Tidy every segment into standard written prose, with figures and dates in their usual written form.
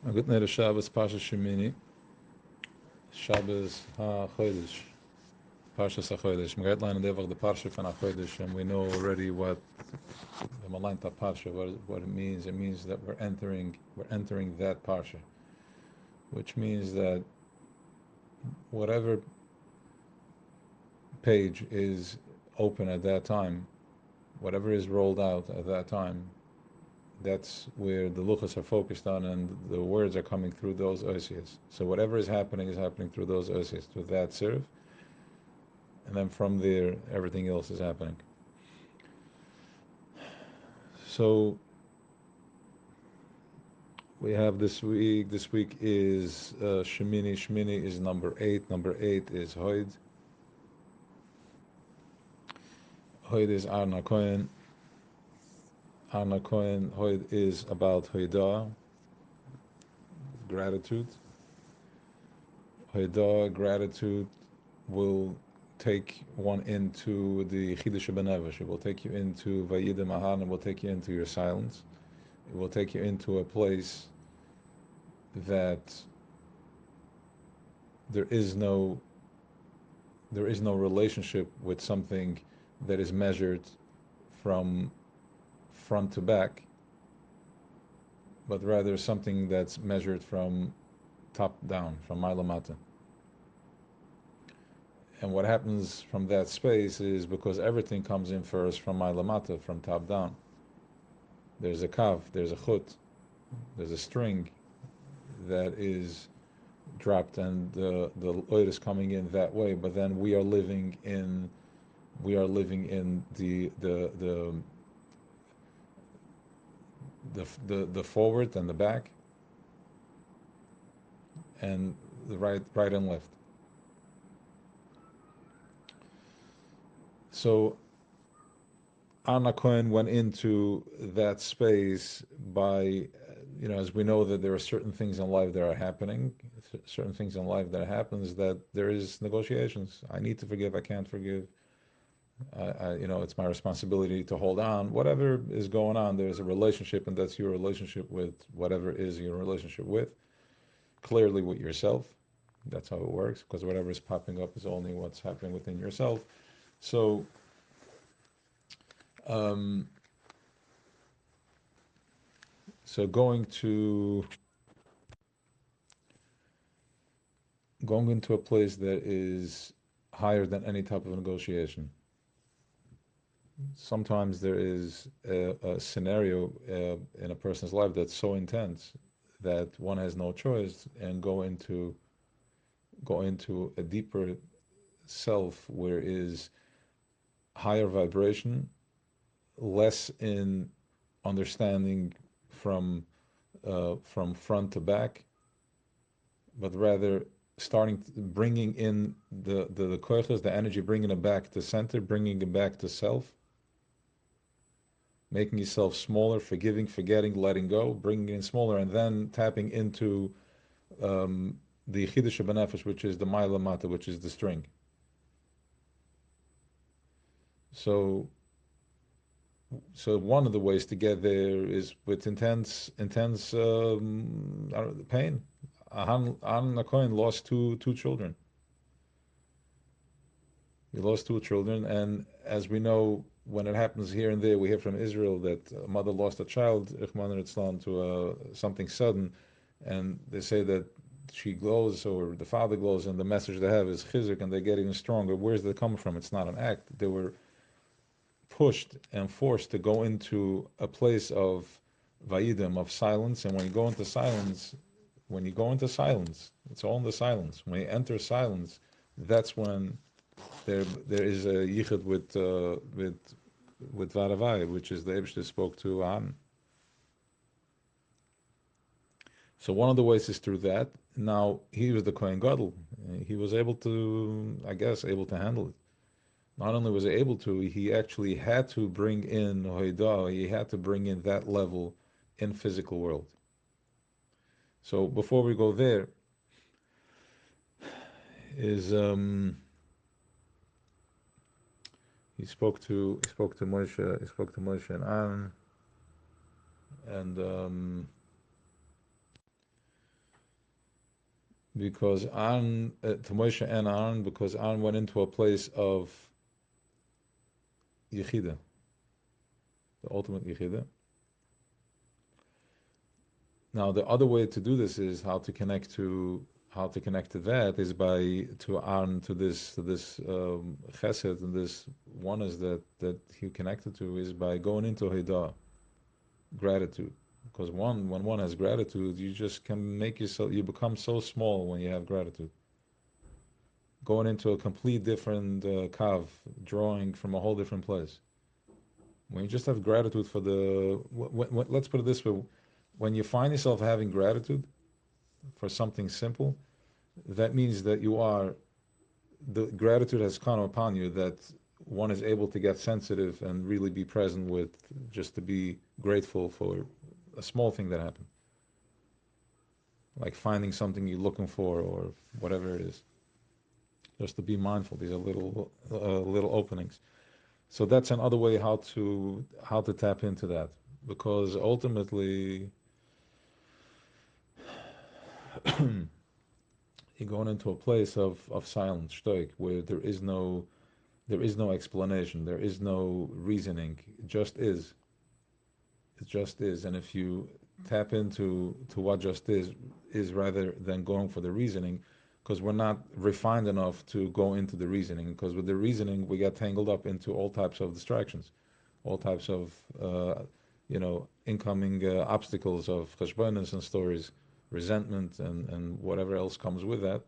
A good night of Shabbos, Pasha Shemini, Shabbos HaChodesh, Pasha HaChodesh. We got line of the Parsha from HaChodesh, and we know already what the Malanta Parsha, what it means. It means that we're entering that Parsha, which means that whatever page is open at that time, whatever is rolled out at that time, that's where the luchas are focused on, and the words are coming through those osias. So whatever is happening through those osias, through that serve, and then from there everything else is happening. So we have this week. This week is Shemini. Shemini is number 8. Number 8 is Hoid. Hoid is Arna Cohen. Arna Cohen. Hoid is about Hoidah, gratitude. Hoidah, gratitude, will take one into the Chidush Benevesh. It will take you into Vayidem Ahan. It will take you into your silence. It will take you into a place that there is no relationship with something that is measured from front to back, but rather something that's measured from top down, from Mailamata. And what happens from that space is, because everything comes in first from Mailamata, from top down, there's a kav, there's a chut, there's a string that is dropped, and the oil is coming in that way. But then we are living in the forward and the back, and the right and left. So Anna Cohen went into that space by, as we know that there are certain things in life that are happening, certain things in life that happens, that there is negotiations. I need to forgive. I can't forgive. It's my responsibility to hold on. Whatever is going on, there's a relationship, and that's your relationship with whatever is your relationship with. Clearly with yourself. That's how it works, because whatever is popping up is only what's happening within yourself. So, um, so going into a place that is higher than any type of negotiation. Sometimes there is a scenario in a person's life that's so intense that one has no choice, and go into a deeper self, where is higher vibration, less in understanding from front to back, but rather bringing in the koiches, the energy, bringing it back to center, bringing it back to self, making yourself smaller, forgiving, forgetting, letting go, bringing it in smaller, and then tapping into the Chidush Benefesh, which is the Maila Mata, which is the string. So, one of the ways to get there is with intense pain. Han Nakoin lost two children. He lost two children, and as we know, when it happens here and there, we hear from Israel that a mother lost a child, Rachmana litzlan, to something sudden, and they say that she glows, or the father glows, and the message they have is chizuk, and they get even stronger. Where's that coming from? It's not an act. They were pushed and forced to go into a place of vayidim, of silence, and when you go into silence, it's all in the silence. When you enter silence, that's when there is a yichud with Varavai, which is the Eibshter spoke to An. So one of the ways is through that. Now he was the Kohen Gadol. He was able to, I guess, handle it. Not only was he able to, he actually had to bring in Hoidah. He had to bring in that level in physical world. So before we go there, is he spoke to Moshe and Aaron, and because Aaron, to Moshe and Aaron, because Aaron went into a place of Yechida, the ultimate Yechida. Now, the other way to do this is how to connect to that is by to Aaron, to this chesed, and this oneness that he connected to, is by going into Haidah, gratitude. Because when one has gratitude, you just can make yourself, you become so small when you have gratitude. Going into a complete different kav, drawing from a whole different place. When you just have gratitude for let's put it this way, when you find yourself having gratitude for something simple, that means that the gratitude has come upon you, that one is able to get sensitive and really be present with, just to be grateful for a small thing that happened. Like finding something you're looking for or whatever it is. Just to be mindful. These are little openings. So that's another way how to tap into that. Because ultimately you're going into a place of silence, stoic, where there is no explanation, there is no reasoning. It just is. It just is. And if you tap into what just is rather than going for the reasoning, because we're not refined enough to go into the reasoning, because with the reasoning we get tangled up into all types of distractions, all types of incoming obstacles of cheshbonos and stories, resentment and whatever else comes with that.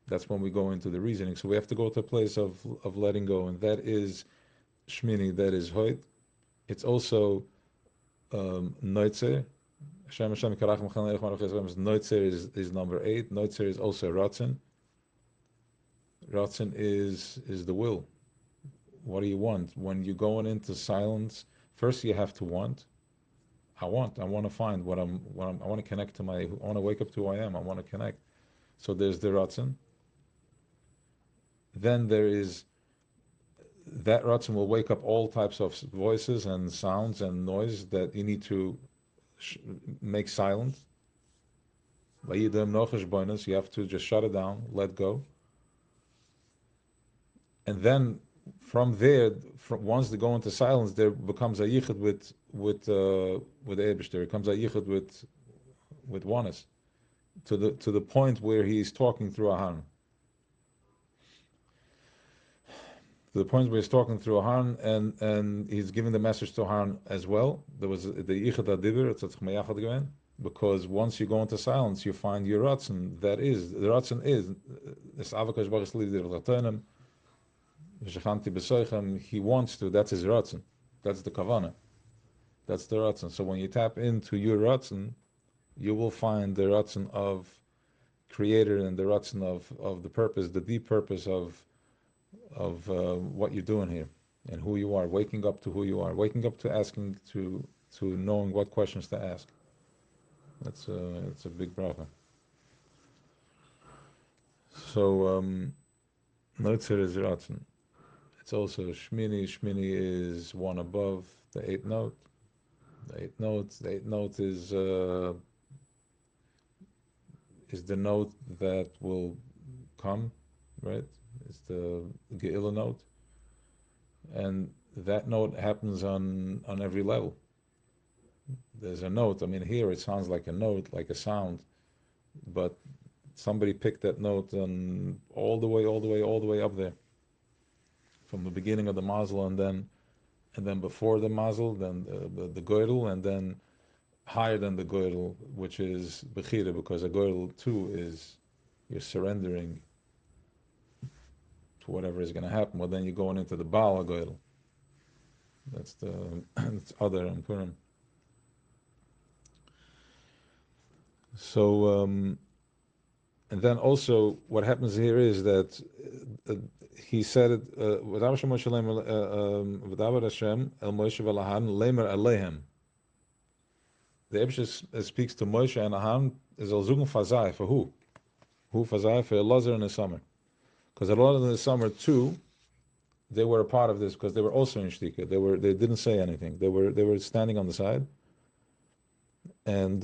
That's when we go into the reasoning. So we have to go to a place of letting go, and that is Shmini, that is Hoyt. It's also Notzer. Notzer is number 8. Notzer is also Ratzon. Ratzon is the will. What do you want? When you're going into silence, first you have to want. I want to find I want to connect to I want to wake up to who I am. I want to connect. So there's the Ratzon. Then there is that Ratzon will wake up all types of voices and sounds and noise that you need to make silent. You have to just shut it down, let go. And then from there, once they go into silence, there becomes a yichud with the Eibishter. There becomes a yichud with oneness, to the point where he's talking through a harn. To the point where he's talking through a harn, and he's giving the message to harn as well. There was the yichud adibir, it's a because once you go into silence, you find your Ratzon. The Ratzon is this Avakash Baruch Hu he wants to, that's his Ratzon. That's the Kavanah. That's the Ratzon. So when you tap into your Ratzon, you will find the Ratzon of Creator and the Ratzon of the purpose, the deep purpose of what you're doing here and who you are, waking up to who you are, waking up to asking, to knowing what questions to ask. It's a big bracha. So Notzer is Ratzon. It's also Shmini. Shmini is one above the 8th note. The 8th note is the note that will come, right? It's the Ge'ilah note, and that note happens on every level. There's a note. I mean, here it sounds like a note, like a sound, but somebody picked that note on all the way up there, from the beginning of the mazel, and then before the mazel, then the goydel, and then higher than the goydel, which is bechira, because a goydel too is you're surrendering to whatever is going to happen. Well, then you're going into the Baal goydel. That's it's other and Purim. So, and then also what happens here is that he said it, V'davar Hashem el Moshe v'Aharon lemer alehem. The Eibishter speaks to Moshe and Aharon, is al zugen fazai, for who? Who fazai? For Elazar and the summer. Because Elazar in the summer too, they were a part of this, because they were also in Shtika. They didn't say anything. They were standing on the side. And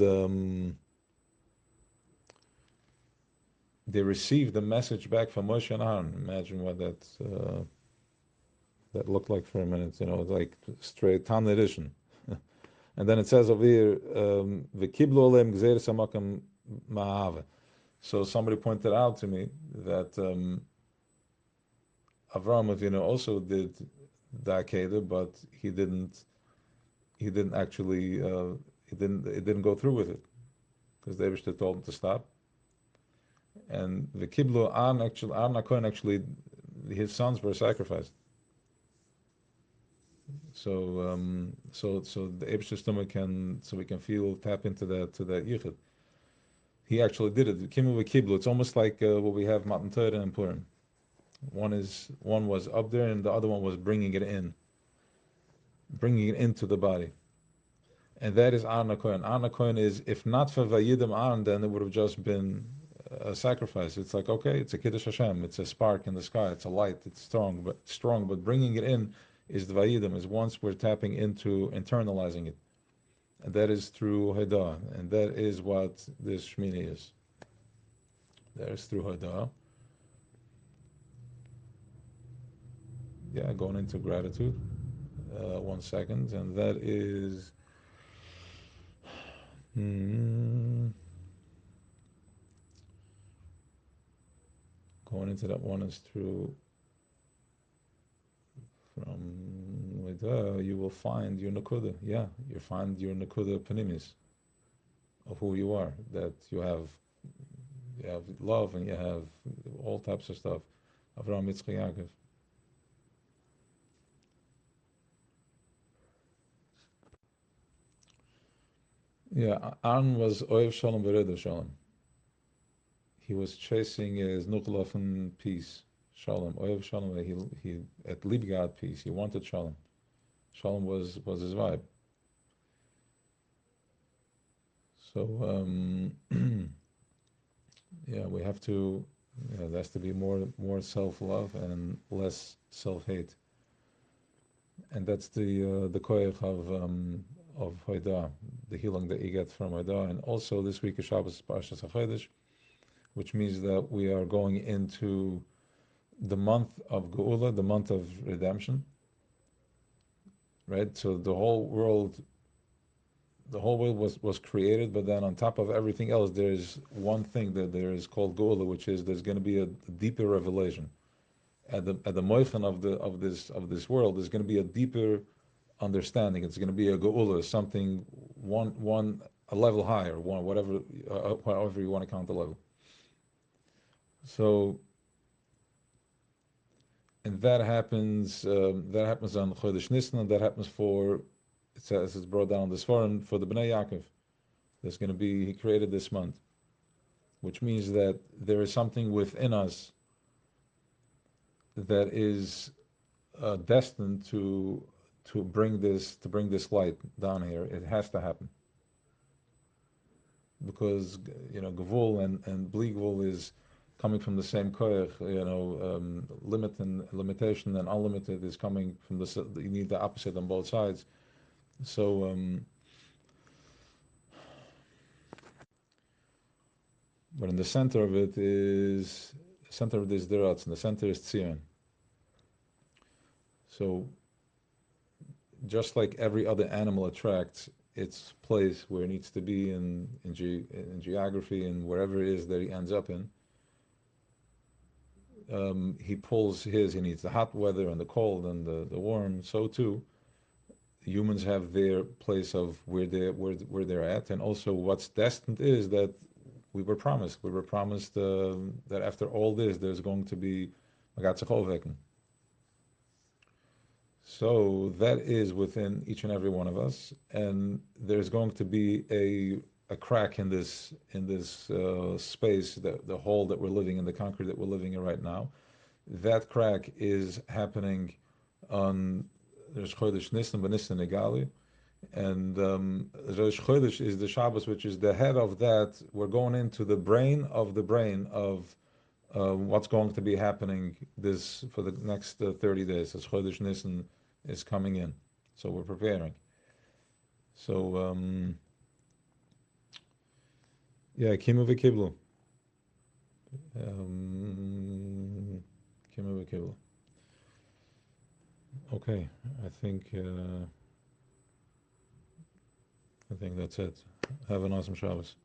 they received the message back from Moshe and Aaron. Imagine what that looked like for a minute, like straight Tanna edition. And then it says over here, "V'kiblu olem gzeres hamakam ma'ava." So somebody pointed out to me that Avraham Avinu also did the Akedah, but he didn't actually, it didn't go through with it, because the Eibishter told him to stop. And the Kiblu Aaron Cohen actually, his sons were sacrificed. So the Eibishter's stomach so we can tap into to that yichud. He actually did it. Kimu v'kiblu. It's almost like what we have Matan Torah and Purim. One was up there, and the other one was bringing it into the body. And that is Aaron Cohen. Aaron Cohen is, if not for Vayidim Aaron, then it would have just been a sacrifice. It's like, okay, it's a Kiddush Hashem. It's a spark in the sky. It's a light. It's strong. But bringing it in is the Vayidim. Is once we're tapping into internalizing it. And that is through Haidah. And that is what this Shmini is. That is through Haidah. Yeah, going into gratitude. 1 second. And that is... Going into that one is through... From Haidah, you will find your Nakuda. Yeah, you find your Nakuda Panimis of who you are. That you have love, and you have all types of stuff. Avraham, Yitzchak, Yaakov. Yeah, Aaron was Oyev Shalom Veredo Shalom. He was chasing his Nuchlofen peace. Shalom, Oyev Shalom. He at Liebgard peace. He wanted Shalom. Shalom was his vibe. So yeah, we have to. There has to be more self-love and less self-hate. And that's the koyach of Haidah, the healing that you get from Haidah. And also this week is Shabbos Parshas HaChodesh, which means that we are going into the month of Geula, the month of redemption. Right? So the whole world was created, but then on top of everything else, there's one thing that there is called Geula, which is there's going to be a deeper revelation. At the moichan of this world, there's going to be a deeper understanding. It's going to be a geula, something a level higher, whatever however you want to count the level. So, and that happens on Chodesh Nisan, and that happens it says it's brought down this forum for the Bnei Yaakov. There's going to be, he created this month, which means that there is something within us that is destined to bring this light down here. It has to happen, because Gevul and Bli Gevul is coming from the same koyach. Limitation and unlimited is coming from you need the opposite on both sides. So but in the center of it is Deratz, and the center is Tzion. So just like every other animal attracts its place where it needs to be in geography and wherever it is that he ends up in, he needs the hot weather and the cold and the warm. So too, humans have their place of where they're at, and also what's destined is that we were promised that after all this there's going to be Magat Zechoveken. So that is within each and every one of us, and there's going to be a crack in this space, the hole that we're living in, the concrete that we're living in right now. That crack is happening on Rosh Chodesh Nisan, B'Nisan Egali, and Rosh Chodesh is the Shabbos, which is the head of that. We're going into the brain of what's going to be happening for the next 30 days. As Chodesh Nisan is coming in, so we're preparing. So Kimu v'Kiblu. Kibble. Okay, I think I think that's it. Have an awesome Shabbos.